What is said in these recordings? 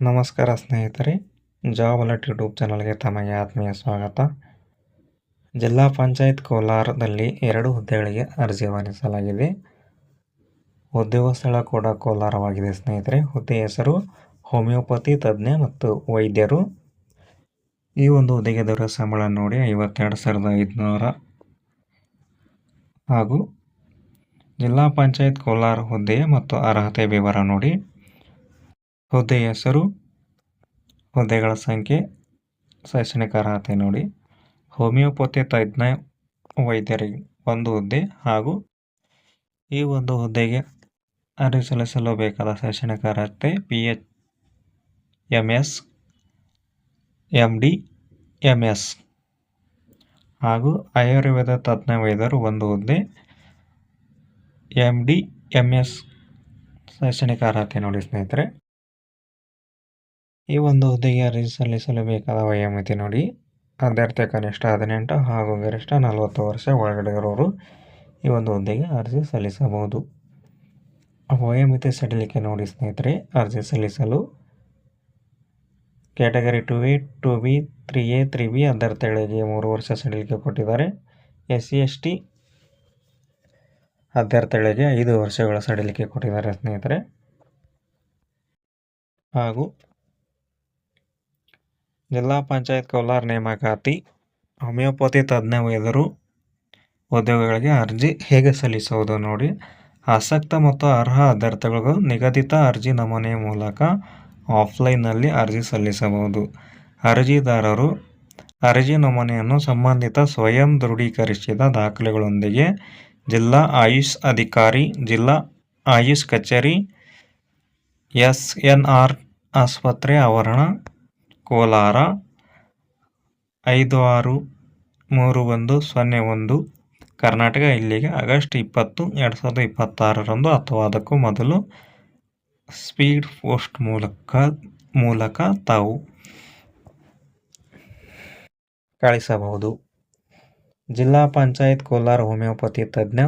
ನಮಸ್ಕಾರ ಸ್ನೇಹಿತರೆ, job alert YouTube ಚಾನಲ್ಗೆ ತಮಗೆ ಆತ್ಮೀಯ ಸ್ವಾಗತ. ಜಿಲ್ಲಾ ಪಂಚಾಯತ್ ಕೋಲಾರದಲ್ಲಿ 2 ಹುದ್ದೆಗಳಿಗೆ ಅರ್ಜಿ ಆಹ್ವಾನಿಸಲಾಗಿದೆ. ಉದ್ಯೋಗ ಸ್ಥಳ ಕೂಡ ಕೋಲಾರವಾಗಿದೆ ಸ್ನೇಹಿತರೆ. ಹುದ್ದೆ ಹೆಸರು ಹೋಮಿಯೋಪತಿ ತಜ್ಞ ಮತ್ತು ವೈದ್ಯರು. ಈ ಒಂದು ಹುದ್ದೆಗೆ ದೊರೆಯುವ ಸಂಬಳ ನೋಡಿ 52,500 ಹಾಗೂ ಜಿಲ್ಲಾ ಪಂಚಾಯತ್ ಕೋಲಾರ ಹುದ್ದೆ ಮತ್ತು ಅರ್ಹತೆ ವಿವರ ನೋಡಿ. ಹುದ್ದೆ ಹೆಸರು, ಹುದ್ದೆಗಳ ಸಂಖ್ಯೆ, ಶೈಕ್ಷಣಿಕ ಅರ್ಹತೆ ನೋಡಿ. ಹೋಮಿಯೋಪತಿ ತಜ್ಞ ವೈದ್ಯರಿಗೆ 1 ಹುದ್ದೆ ಹಾಗೂ ಈ ಒಂದು ಹುದ್ದೆಗೆ ಅರ್ಜಿ ಸಲ್ಲಿಸಲು ಬೇಕಾದ ಶೈಕ್ಷಣಿಕ ಅರ್ಹತೆ BHMS, MD, MS ಹಾಗೂ ಆಯುರ್ವೇದ ತಜ್ಞ ವೈದ್ಯರು 1 ಹುದ್ದೆ. MD, MS ಶೈಕ್ಷಣಿಕ ಅರ್ಹತೆ ನೋಡಿ ಸ್ನೇಹಿತರೆ. ಈ ಒಂದು ಹುದ್ದೆಗೆ ಅರ್ಜಿ ಸಲ್ಲಿಸಲು ಬೇಕಾದ ವಯೋಮಿತಿ ನೋಡಿ. ಅಭ್ಯರ್ಥಿ ಕನಿಷ್ಠ 18 ಹಾಗೂ ಗರಿಷ್ಠ 40 ವರ್ಷ ಒಳಗಡೆ ಇರೋರು ಈ ಒಂದು ಹುದ್ದೆಗೆ ಅರ್ಜಿ ಸಲ್ಲಿಸಬಹುದು. ವಯೋಮಿತಿ ಸಡಿಲಿಕೆ ನೋಡಿ ಸ್ನೇಹಿತರೆ. ಅರ್ಜಿ ಸಲ್ಲಿಸಲು category 2A, 2B, 3A, 3B ಅಭ್ಯರ್ಥಿಗಳಿಗೆ 3 ವರ್ಷ ಸಡಿಲಿಕೆ ಕೊಟ್ಟಿದ್ದಾರೆ. SC, ST ಅಭ್ಯರ್ಥಿಗಳಿಗೆ 5 ವರ್ಷಗಳ ಸಡಿಲಿಕೆ ಕೊಟ್ಟಿದ್ದಾರೆ ಸ್ನೇಹಿತರೆ. ಹಾಗೂ ಜಿಲ್ಲಾ ಪಂಚಾಯತ್ ಕೋಲಾರ ನೇಮಕಾತಿ ಹೋಮಿಯೋಪತಿ ತಜ್ಞ ವೈದ್ಯರು ಉದ್ಯೋಗಗಳಿಗೆ ಅರ್ಜಿ ಹೇಗೆ ಸಲ್ಲಿಸುವುದು ನೋಡಿ. ಆಸಕ್ತ ಮತ್ತು ಅರ್ಹ ಅಭ್ಯರ್ಥಿಗಳು ನಿಗದಿತ ಅರ್ಜಿ ನಮೂನೆಯ ಮೂಲಕ ಆಫ್ಲೈನ್ನಲ್ಲಿ ಅರ್ಜಿ ಸಲ್ಲಿಸಬಹುದು. ಅರ್ಜಿದಾರರು ಅರ್ಜಿ ನಮೂನೆಯನ್ನು ಸಂಬಂಧಿತ ಸ್ವಯಂ ದೃಢೀಕರಿಸಿದ ದಾಖಲೆಗಳೊಂದಿಗೆ ಜಿಲ್ಲಾ ಆಯುಷ್ ಅಧಿಕಾರಿ, ಜಿಲ್ಲಾ ಆಯುಷ್ ಕಚೇರಿ, SNR ಆಸ್ಪತ್ರೆ ಆವರಣ, ಕೋಲಾರ 563101 ಕರ್ನಾಟಕ ಇಲ್ಲಿಗೆ ಆಗಸ್ಟ್ 20, 2026 ಅಥವಾ ಅದಕ್ಕೂ ಮೊದಲು ಸ್ಪೀಡ್ ಪೋಸ್ಟ್ ಮೂಲಕ ತಾವು ಕಳಿಸಬಹುದು. ಜಿಲ್ಲಾ ಪಂಚಾಯತ್ ಕೋಲಾರ ಹೋಮಿಯೋಪತಿ ತಜ್ಞ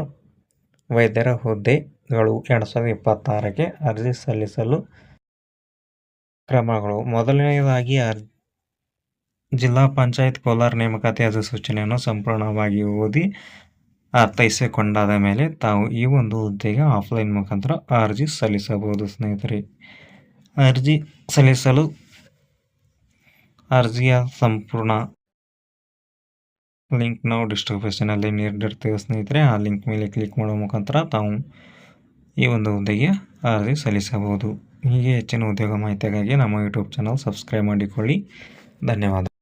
ವೈದ್ಯರ ಹುದ್ದೆಗಳು 2026ಕ್ಕೆ ಅರ್ಜಿ ಸಲ್ಲಿಸಲು ಕ್ರಮಗಳು. ಮೊದಲನೆಯದಾಗಿ ಜಿಲ್ಲಾ ಪಂಚಾಯತ್ ಕೋಲಾರ ನೇಮಕಾತಿ ಅಧಿಸೂಚನೆಯನ್ನು ಸಂಪೂರ್ಣವಾಗಿ ಓದಿ ಅರ್ಥೈಸಿಕೊಂಡಾದ ಮೇಲೆ ತಾವು ಈ ಒಂದು ಹುದ್ದೆಗೆ ಆಫ್ಲೈನ್ ಮುಖಾಂತರ ಅರ್ಜಿ ಸಲ್ಲಿಸಬಹುದು ಸ್ನೇಹಿತರೆ. ಅರ್ಜಿ ಸಲ್ಲಿಸಲು ಅರ್ಜಿಯ ಸಂಪೂರ್ಣ ಲಿಂಕ್ ನಾವು ಡಿಸ್ಕ್ರಿಪ್ಷನಲ್ಲಿ ನೀಡಿರ್ತೀವಿ ಸ್ನೇಹಿತರೆ. ಆ ಲಿಂಕ್ ಮೇಲೆ ಕ್ಲಿಕ್ ಮಾಡೋ ಮುಖಾಂತರ ತಾವು ಈ ಒಂದು ಹುದ್ದೆಗೆ ಅರ್ಜಿ ಸಲ್ಲಿಸಬಹುದು. ಹೀಗೆ ಹೆಚ್ಚಿನ ಉದ್ಯೋಗ ಮಾಹಿತಿಗಾಗಿ ನಮ್ಮ ಯೂಟ್ಯೂಬ್ ಚಾನಲ್ ಸಬ್ಸ್ಕ್ರೈಬ್ ಮಾಡಿಕೊಳ್ಳಿ. ಧನ್ಯವಾದ.